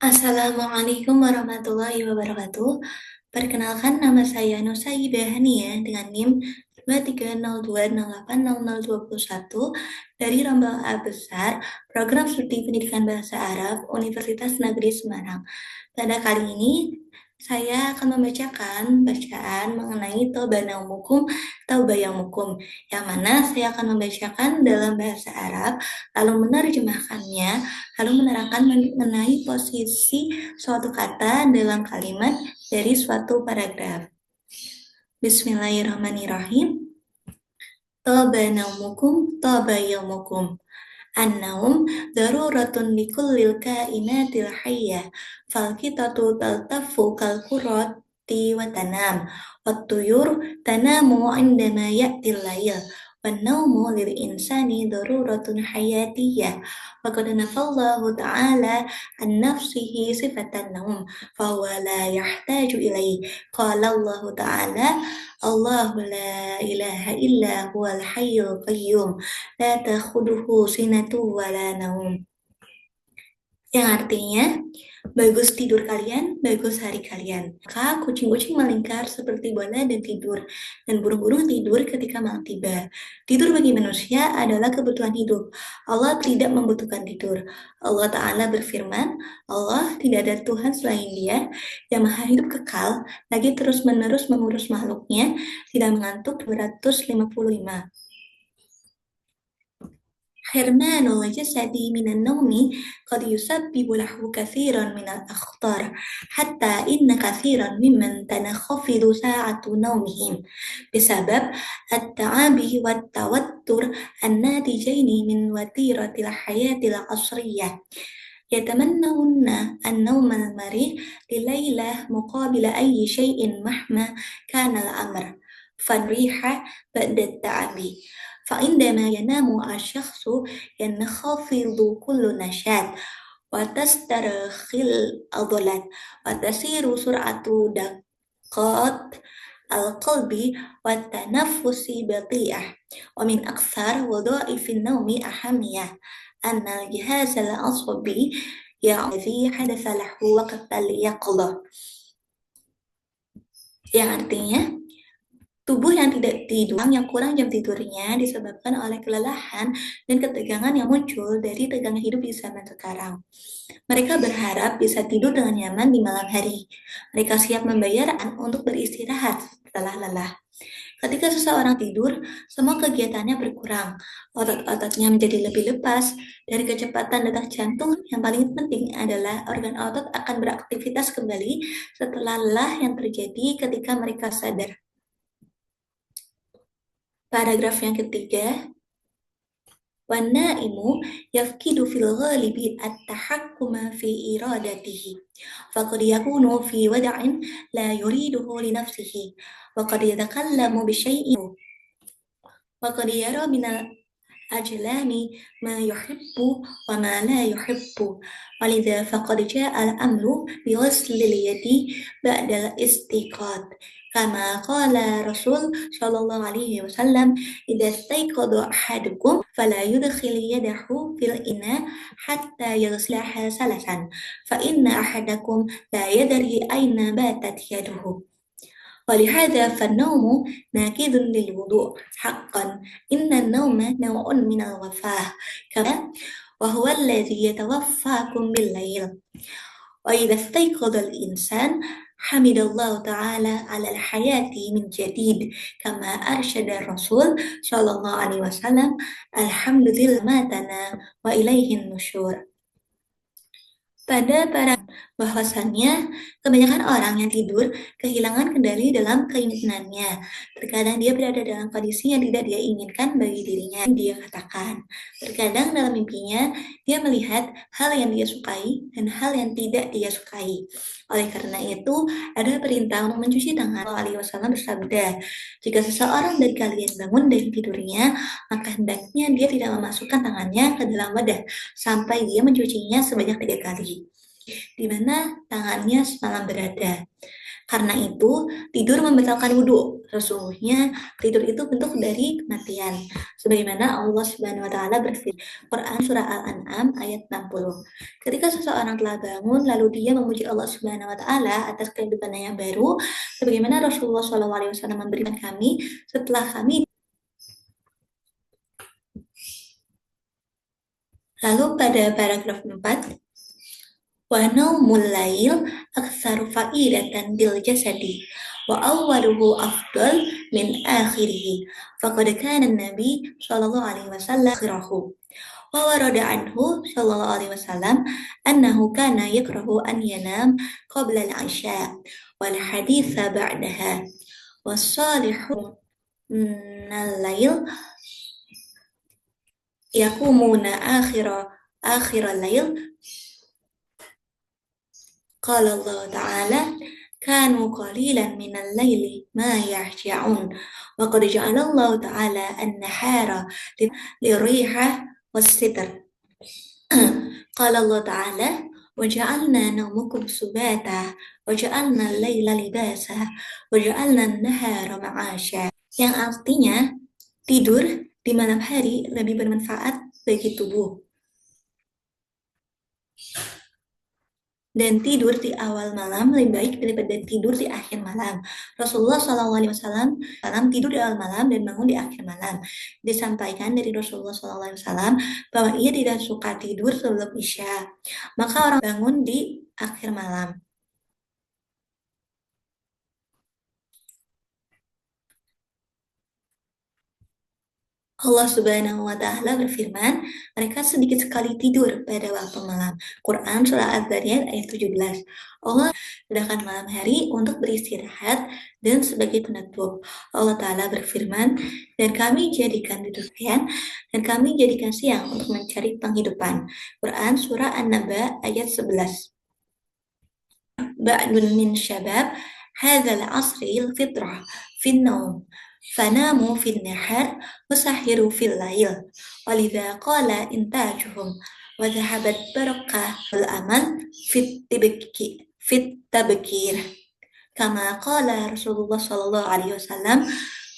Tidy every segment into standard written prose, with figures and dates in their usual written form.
Assalamualaikum warahmatullahi wabarakatuh. Perkenalkan nama saya Nusa Hania dengan NIM 2302080021 dari Rombongan A Besar Program Studi Pendidikan Bahasa Arab Universitas Negeri Semarang. Pada kali ini saya akan membacakan bacaan mengenai Toba Naumukum Taubayamukum, yang mana saya akan membacakan dalam bahasa Arab, lalu menerjemahkannya, lalu menerangkan mengenai posisi suatu kata dalam kalimat dari suatu paragraf. Bismillahirrahmanirrahim. Toba naumukum, toba yaumukum. An-naum daruratun likullil kainatil hayyah fal kitatu taltafu kal kurati wa tanam wat tuyur tanamu indama ya'til layl wan naumu lil insani daruratun hayatiyah wa qad nafallahu ta'ala an nafsihi sifatan naum fa huwa la yahtaju ilaihi qala Allah ta'ala Allahu la ilaha illa huwal hayyul qayyum la takhuduhu sinatu wala naum, yang artinya bagus tidur kalian, bagus hari kalian. Maka kucing-kucing melingkar seperti bola dan tidur, dan burung-burung tidur ketika malam tiba. Tidur bagi manusia adalah kebutuhan hidup. Allah tidak membutuhkan tidur. Allah Ta'ala berfirman, Allah tidak ada Tuhan selain Dia yang maha hidup kekal, lagi terus-menerus mengurus makhluknya, tidak mengantuk. 255. حرمان الجسد من النوم قد يسبب له كثيرا من الأخطار حتى إن كثيرا ممن تنخفض ساعة نومهم بسبب التعب والتوتر الناتجين من وتيرة الحياة العصرية يتمنون النوم المريح لليلة مقابل أي شيء مهما كان الأمر فالريحة بعد التعب فعندما ينام الشخص ينخفض كل نشاط وتسترخي العضلات وتسير سرعة دقات القلب والتنفس بطيئة ومن أكثر وظائف النوم أهمية أن الجهاز العصبي الذي حدث له وقت اليقظة, yang artinya tubuh yang tidak tidur, yang kurang jam tidurnya disebabkan oleh kelelahan dan ketegangan yang muncul dari tegangnya hidup di zaman sekarang. Mereka berharap bisa tidur dengan nyaman di malam hari. Mereka siap membayar untuk beristirahat setelah lelah. Ketika seseorang tidur, semua kegiatannya berkurang. Otot-ototnya menjadi lebih lepas. Dari kecepatan detak jantung, yang paling penting adalah organ otot akan beraktivitas kembali setelah lelah yang terjadi ketika mereka sadar. Paragraf yang ketiga, وَالنَّائِمُ يَفْقِدُ فِي الْغَالِبِ التَّحَكُّمَ فِي إِرَادَتِهِ فَقَدْ يَكُونُ فِي وَضْعٍ لَا يُرِيدُهُ لِنَفْسِهِ وَقَدْ يَتَكَلَّمُ بِشَيْءٍ وَقَدْ يَرَى مِنَ الْأَجْلَامِ مَا يُحِبُّ وَمَا لَا يُحِبُّ وَلِذَا فَقَدْ جَاءَ الْأَمْرُ بِغَسْلِ الْيَدِ بَعْدَ الِاسْتِيقَاظِ كما قال رسول صلى الله عليه وسلم إذا استيقظ أحدكم فلا يدخل يده في الإناء حتى يغسلها ثلاثا فإن أحدكم لا يدري أين باتت يده ولهذا فالنوم ناقض للوضوء حقا إن النوم نوع من الوفاة كما وهو الذي يتوفاكم بالليل وإذا استيقظ الإنسان حمد الله تعالى على الحياة من جديد كما أرشد الرسول صلى الله عليه وسلم الحمد لله ماتنا وإليه النشور. Pada bahwasannya kebanyakan orang yang tidur kehilangan kendali dalam keinginannya. Terkadang dia berada dalam kondisi yang tidak dia inginkan bagi dirinya. Dia katakan, terkadang dalam mimpinya dia melihat hal yang dia sukai dan hal yang tidak dia sukai. Oleh karena itu, ada perintah untuk mencuci tangan. Allah Alaihi Wasallam bersabda, jika seseorang dari kalian bangun dari tidurnya, maka hendaknya dia tidak memasukkan tangannya ke dalam wadah sampai dia mencucinya sebanyak 3 kali, di mana tangannya semalam berada. Karena itu, tidur membatalkan wudhu. Sesungguhnya, tidur itu bentuk dari kematian. Sebagaimana Allah Subhanahu wa Ta'ala berfirman, Quran Surah Al-An'am ayat 60. Ketika seseorang telah bangun, lalu dia memuji Allah Subhanahu wa Ta'ala atas kehidupannya yang baru, sebagaimana Rasulullah SAW memberikan kami setelah kami. Lalu pada paragraf 4, wa naumul lail aktsaru fa'idatan bil jasadi wa awwaluhu afdal min akhirih faqad kana nabi sallallahu alaihi wasallam akhirahu wa warada anhu sallallahu alaihi wasallam annahu kana yakrahu an yanam qabla al-'isha wal haditha ba'daha was salihu minal lail yakumuna akhir al-lail. Qala Allah Ta'ala kanu qalilan minal laili ma yahja'un wa qad ja'ala Allah Ta'ala an-nahara liriha was-sitr. Qala Allah Ta'ala wa ja'alna nawmakum subata wa ja'alna al-laila libasa wa ja'alna an-nahara ma'asha, yang artinya tidur di malam hari lebih bermanfaat bagi tubuh dan tidur di awal malam lebih baik daripada tidur di akhir malam. Rasulullah SAW tidur di awal malam dan bangun di akhir malam. Disampaikan dari Rasulullah SAW bahwa ia tidak suka tidur sebelum Isya. Maka orang bangun di akhir malam. Allah Subhanahu wa Ta'ala berfirman, mereka sedikit sekali tidur pada waktu malam. Quran Surah Az-Zariyat ayat 17. Allah sedangkan malam hari untuk beristirahat dan sebagai penutup. Allah Ta'ala berfirman, dan kami jadikan tidur kalian dan kami jadikan siang untuk mencari penghidupan. Quran Surah An-Naba ayat 11. Ba'dun min syabab hadzal asril fitrah fin naum fanamu fil nahar wasahiru fil lail walidha qala intajuhum wa dhahabat barakah wal amal fit tabkir kama qala Rasulullah sallallahu alaihi wasallam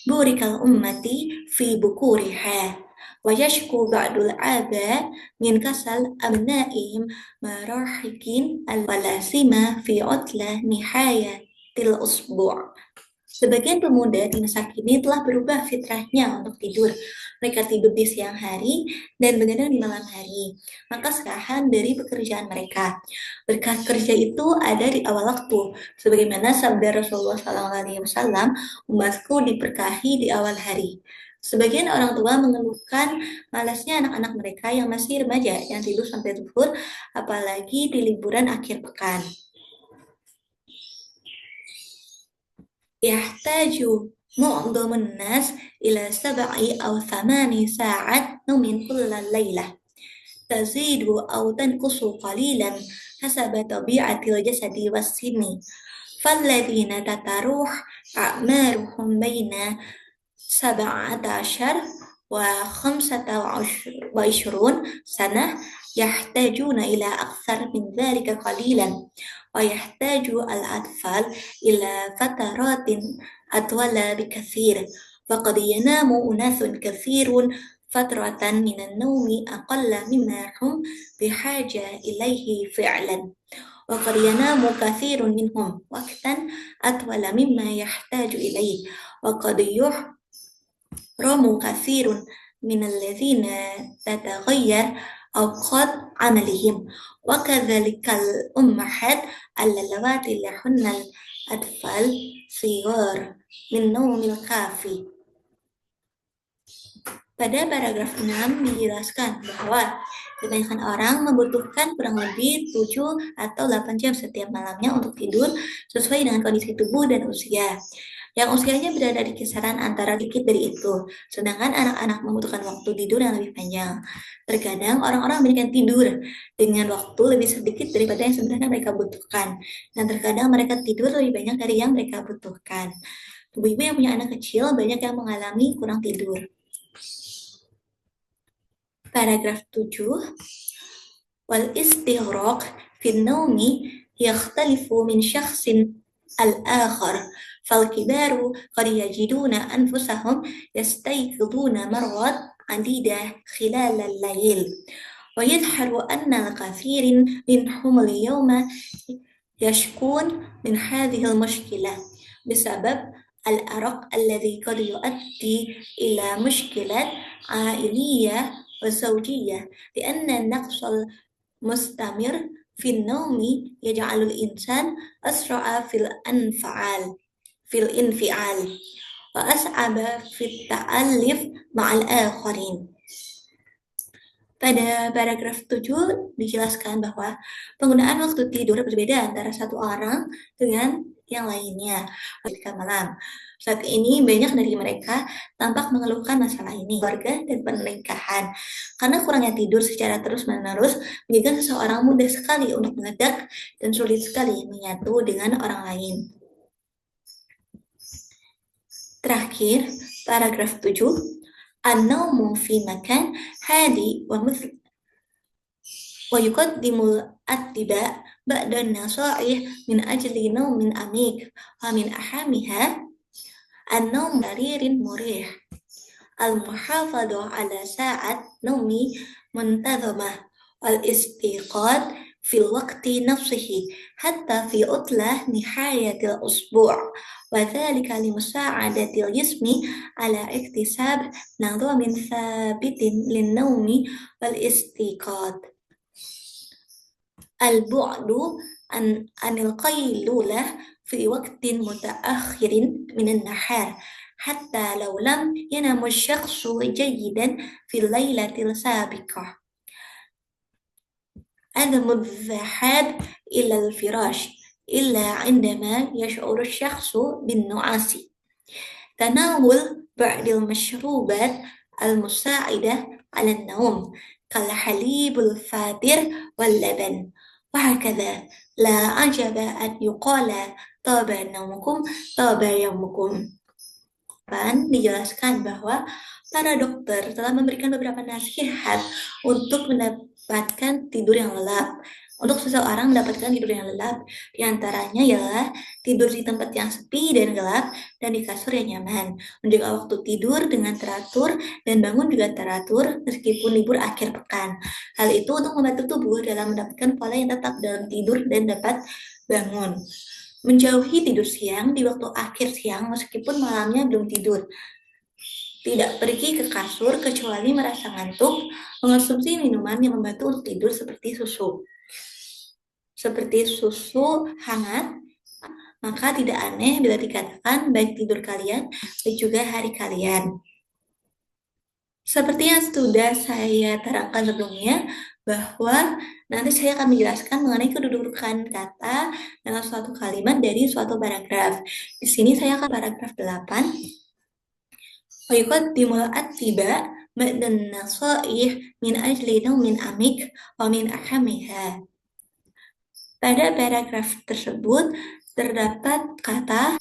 burikal ummati fi bukuriha wa yashku ba'dul ada min kasal abnaihim marahikin al-walasima fi utla nihayatil usbu'. Sebagian pemuda di masa kini telah berubah fitrahnya untuk tidur. Mereka tidur di siang hari dan begadang di malam hari. Maka serahan dari pekerjaan mereka. Berkah kerja itu ada di awal waktu. Sebagaimana sabda Rasulullah SAW, umatku diberkahi di awal hari. Sebagian orang tua mengeluhkan malasnya anak-anak mereka yang masih remaja yang tidur sampai zuhur, apalagi di liburan akhir pekan. Yahtaju mu'dhamun nas ila 7 aw 8 sa'at naumin kullal lailah tazidu aw tanqusu qalilan hasaba tabi'atil jasadi was-sinni falladzina tataruh a'maruhum baina 17 wa 25 sanah yahtajuna ila aktsar min dzalika qalilan wa yahtaju al-atfal ila fataratin atwala bikathir faqad yanamu unathun kathirun fatratan minan naumi aqalla mimma hum bihaja ilaihi fi'lan wa qad yanamu kathirun minhum waqtan atwala mimma yahtaju ilaihi wa qad yuhramu kathirun minal ladzina tataghayyar awqat amalihim wa kadzalikal ummahat allawati lahunnal atfal sigar min naumil kafi. Pada paragraf 6 dijelaskan bahwa kebanyakan orang membutuhkan kurang lebih 7 atau 8 jam setiap malamnya untuk tidur sesuai dengan kondisi tubuh dan usia. Yang usianya berada di kisaran antara sedikit dari itu, sedangkan anak-anak membutuhkan waktu tidur yang lebih panjang. Terkadang orang-orang memberikan tidur dengan waktu lebih sedikit daripada yang sebenarnya mereka butuhkan, dan terkadang mereka tidur lebih banyak dari yang mereka butuhkan. Ibu-ibu yang punya anak kecil banyak yang mengalami kurang tidur. Paragraf 7. Wal istighraq fi naumi yakhtalifu min syakhsin الآخر فالكبار قد يجدون أنفسهم يستيقظون مرات عديدة خلال الليل ويظهر أن الكثير منهم اليوم يشكون من هذه المشكلة بسبب الأرق الذي قد يؤدي إلى مشكلة عائلية وزوجية لأن النقص المستمر في النوم يجعل الإنسان أسرع في الانفعال وأصعب في التألف مع الآخرين. Pada paragraf 7 dijelaskan bahwa penggunaan waktu tidur berbeda antara satu orang dengan yang lainnya ketika malam. Saat ini banyak dari mereka tampak mengeluhkan masalah ini, keluarga dan pernikahan. Karena kurangnya tidur secara terus-menerus menjadikan seseorang mudah sekali untuk meledak dan sulit sekali menyatu dengan orang lain. Terakhir, paragraf 7. النوم في مكان هادئ ويقدم الاتباع بعد النصائح من أجل نوم عميق ومن أهمها النوم سرير مريح المحافظة على ساعة نوم منتظمة والاستيقاظ في الوقت نفسه حتى في عطلة نهاية الأسبوع وذلك لمساعدة الجسم على اكتساب نظام ثابت للنوم والاستيقاظ. البعد عن القيلولة في وقت متأخر من النهار حتى لو لم ينام الشخص جيدا في الليلة السابقة. عدم الذهاب إلى الفراش إلا عندما يشعر الشخص بالنعاس. تناول بعض المشروبات المساعدة على النوم كالحليب الفاتر واللبن وهكذا. لا عجب أن يقال طاب نومكم طاب يومكم. Dijelaskan bahwa para dokter telah memberikan beberapa nasihat untuk mendapatkan tidur yang lelap. Untuk seseorang mendapatkan tidur yang lelap, diantaranya ialah tidur di tempat yang sepi dan gelap dan di kasur yang nyaman. Menjaga waktu tidur dengan teratur dan bangun juga teratur meskipun libur akhir pekan. Hal itu untuk membantu tubuh dalam mendapatkan pola yang tetap dalam tidur dan dapat bangun. Menjauhi tidur siang di waktu akhir siang meskipun malamnya belum tidur. Tidak pergi ke kasur kecuali merasa ngantuk. Mengonsumsi minuman yang membantu untuk tidur seperti susu hangat, maka tidak aneh bila dikatakan baik tidur kalian dan juga hari kalian. Seperti yang sudah saya terangkan sebelumnya, bahwa nanti saya akan menjelaskan mengenai kedudukan kata dalam suatu kalimat dari suatu paragraf. Di sini saya akan paragraf 8. ويقدم الاتباع بعد النصائح من أجل نوم عميق ومن أهمها. Pada paragraf tersebut terdapat kata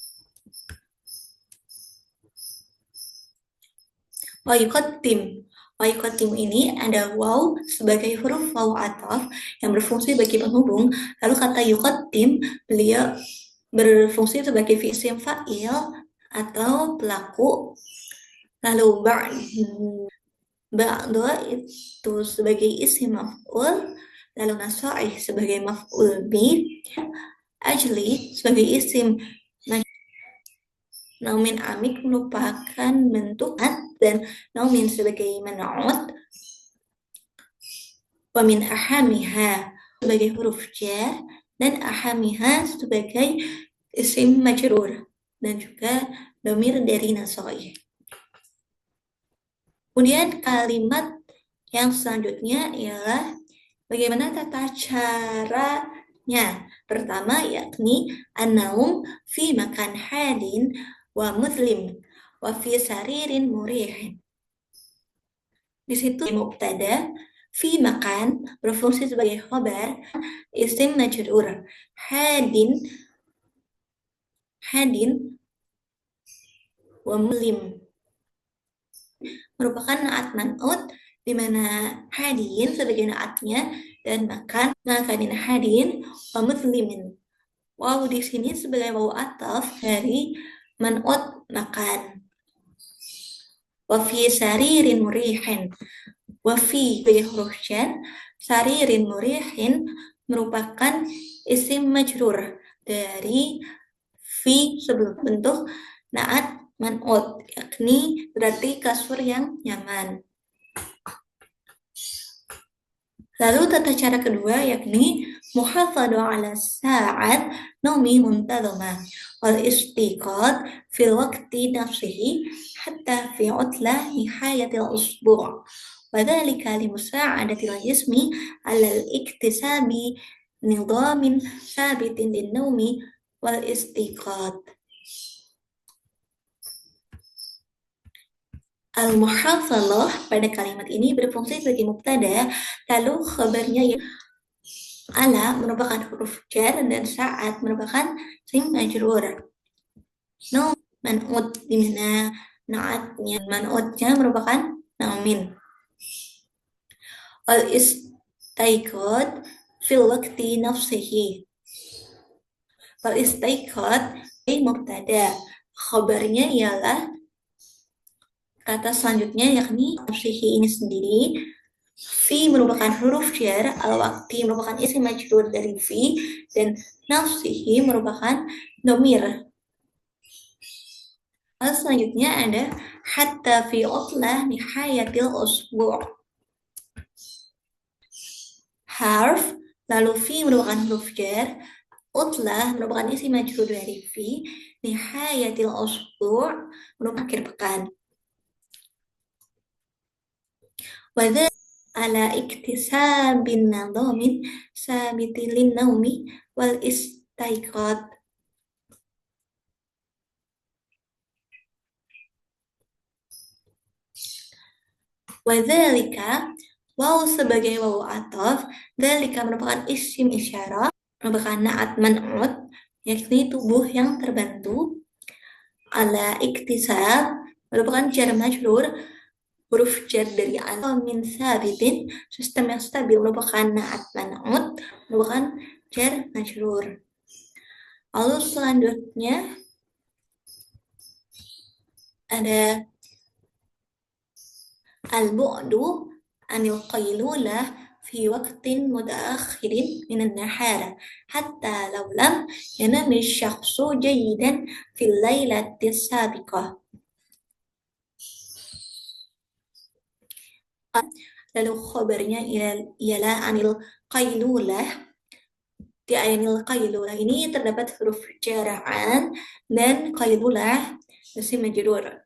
wayuqaddim. Wayuqaddim ini ada waw sebagai huruf waw ataf yang berfungsi sebagai penghubung. Lalu kata yuqaddim beliau berfungsi sebagai isim fa'il atau pelaku. Lalu ba'da itu sebagai isim maf'ul. Lalu nasaih sebagai maf'ul bi, ajli sebagai isim naumin amik merupakan bentuk dan naumin sebagai man'ut wa min ahamiha sebagai huruf jar dan ahamiha sebagai isim majrur dan juga dhamir dari nasaih. Kemudian kalimat yang selanjutnya ialah bagaimana tata caranya. Pertama yakni an-naum fi makan hadin wa muslim wa fi saririn murih. Di situ mubtada, fi makan berfungsi sebagai khabar, isim majrur. Hadin wa muslim merupakan naat man'ut di mana hadin sebagai naatnya dan makanin hadin wa muslimin Waw di sini sebagai waw ataf dari man'ut makan. Wafi saririn murihin. Wafi sebagai huruf jar, saririn murihin merupakan isim majrur dari fi sebelum bentuk naat man'ut, yakni berarti kasur yang nyaman. Lalu tata cara kedua yakni muhafadhu ala sa'at naumi muntazamah wal istiqad fil waqti nafsihi hatta fi utlah nihayatil usbu' wa dhalika limusa'adatil jismi ala al-iktisabi nizamin sabitin lin naumi wal istiqad. Al-muhafadhah pada kalimat ini berfungsi sebagai mubtada, lalu khabarnya yang ala merupakan huruf jar dan saat merupakan isim majrur. No man'ut di mana naatnya man'utnya merupakan naumin. Al istaiqad fil waqti nafsihi. Al istaiqad mubtada, khabarnya ialah kata selanjutnya yakni nafsihi ini sendiri. Fi merupakan huruf jar, al-waqti merupakan isim majrur dari fi, dan nafsihi merupakan domir. Lalu selanjutnya ada hatta fi utlah nihayatil usbu'. Harf, lalu fi merupakan huruf jar, utlah merupakan isim majrur dari fi, nihayatil usbu' merupakan akhir pekan. Wadha ala iktisabin nadhamin sabitin lin naumi wal istaiqad. Wadzalika, waw sebagai waw ataf, dzalika merupakan isim isyarah, merupakan naat man'ut, yakni tubuh yang terbantu. Ala iktisab merupakan jar majrur, huruf jar dari ala min sabitin, sistem yang stabil merupakan naat man'ut, merupakan jar majrur. Lalu selanjutnya ada al-bu'du anil qaylulah fi waqtin mutaakhirin minan nahar hatta law lam yanam asy-syakhsu jayidan fil lailati sabiqah. Lalu khabarnya ialah anil qaylulah. Di anil qaylulah ini terdapat huruf jara'an dan qaylulah isim majrur.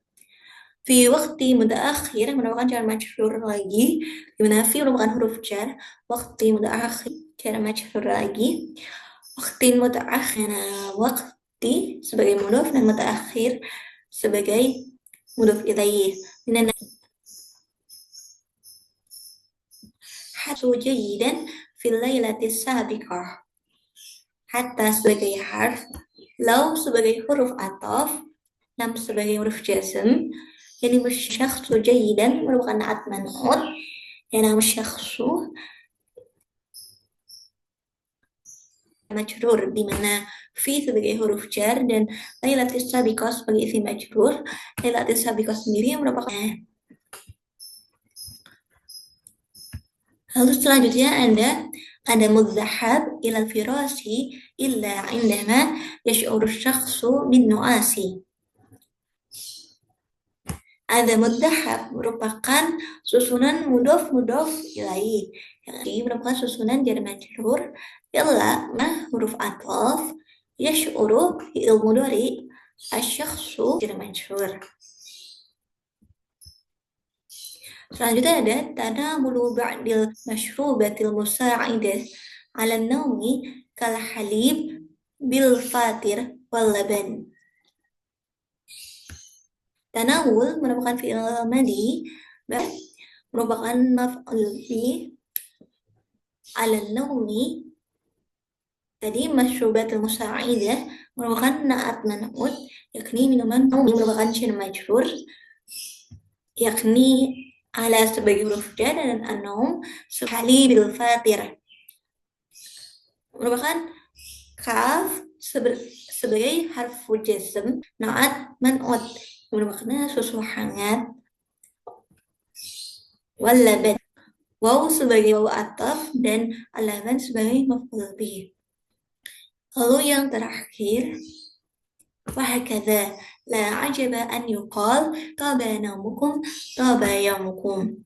Fi waqti mutaakhir merupakan jar majrur lagi, di mana fi merupakan huruf jar, waqti mutaakhir jar majrur lagi. Waqti mutaakhir, waqti sebagai mudhof dan mutaakhir sebagai mudhof ilaih. Minan hasu jayidan fil lailati sabiqah. Hatta sebagai harf, law sebagai huruf ataf, lam sebagai huruf jazm. Jadi syakhsu jayidan merupakan naat man'ut, dan nama syakhsu majrur, di mana fi sebagai huruf jar dan lailatis sabiqah sebagai isim majrur. Lailatis sabiqah sendiri merupakan. Lalu selanjutnya ada mudzahab ilal firasi illa indama yash'uru syakhsu bin nu'asi. Ada mudzahab merupakan susunan mudhof ilaih, yang merupakan susunan jar majrur illa huruf ataf yash'uru fi'il mudhari asy-syakhsu jar majrur. Selanjutnya ada tanamulu ba'dil masyrubatil musa'idah 'ala an-naumi kal halib bil fatir wal laban. Tanawul merupakan fi'il madhi, merupakan maf'ul bi 'ala an-naumi. Tadi masyrubatil musa'idah merupakan naat man'ut, yakni minuman naumi merupakan jar majrur, yakni ala sebagai huruf jar dan an-naum sekali bil fatir merupakan Kaf sebagai harfu jazm, naat man'ut bermakna susu hangat, walaban waw sebagai waw ataf dan alaban sebagai maf'ul bih. Lalu yang terakhir, wahakadha la ajaba an yuqal taba naumukum taba yaumukum.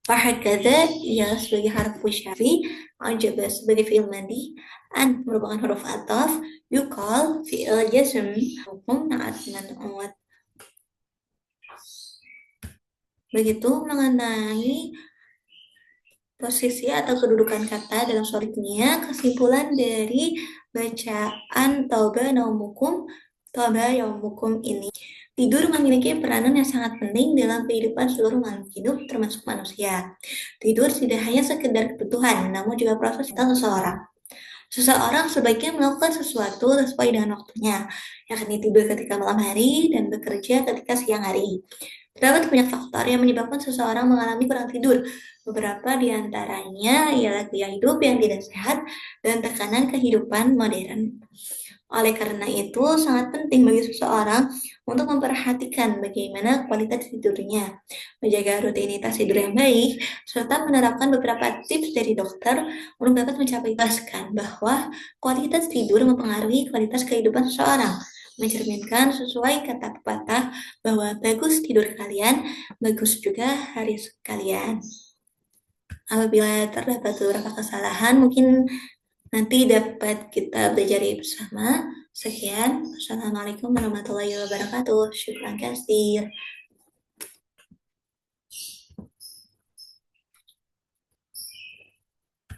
Wahakadha ia sebagai harfu syar'i, ajaba sebagai fi'il madi, an merupakan huruf ataf, yuqal fi'il jazm, hukum naat man'ut. Begitu mengenai posisi atau kedudukan kata dalam soliknya, kesimpulan dari bacaan Tauba Naumukum, Tauba Yaumukum ini. Tidur memiliki peranan yang sangat penting dalam kehidupan seluruh makhluk hidup, termasuk manusia. Tidur tidak hanya sekedar kebutuhan, namun juga proses vital seseorang. Seseorang sebaiknya melakukan sesuatu sesuai dengan waktunya, yakni tidur ketika malam hari dan bekerja ketika siang hari. Terdapat banyak faktor yang menyebabkan seseorang mengalami kurang tidur. Beberapa di antaranya ialah gaya hidup yang tidak sehat dan tekanan kehidupan modern. Oleh karena itu, sangat penting bagi seseorang untuk memperhatikan bagaimana kualitas tidurnya, menjaga rutinitas tidur yang baik, serta menerapkan beberapa tips dari dokter untuk dapat mencapai paskan bahwa kualitas tidur mempengaruhi kualitas kehidupan seseorang, mencerminkan sesuai kata pepatah bahwa bagus tidur kalian, bagus juga hari kalian. Apabila terdapat beberapa kesalahan, mungkin nanti dapat kita belajar bersama. Sekian. Assalamualaikum warahmatullahi wabarakatuh. Syukran kasir.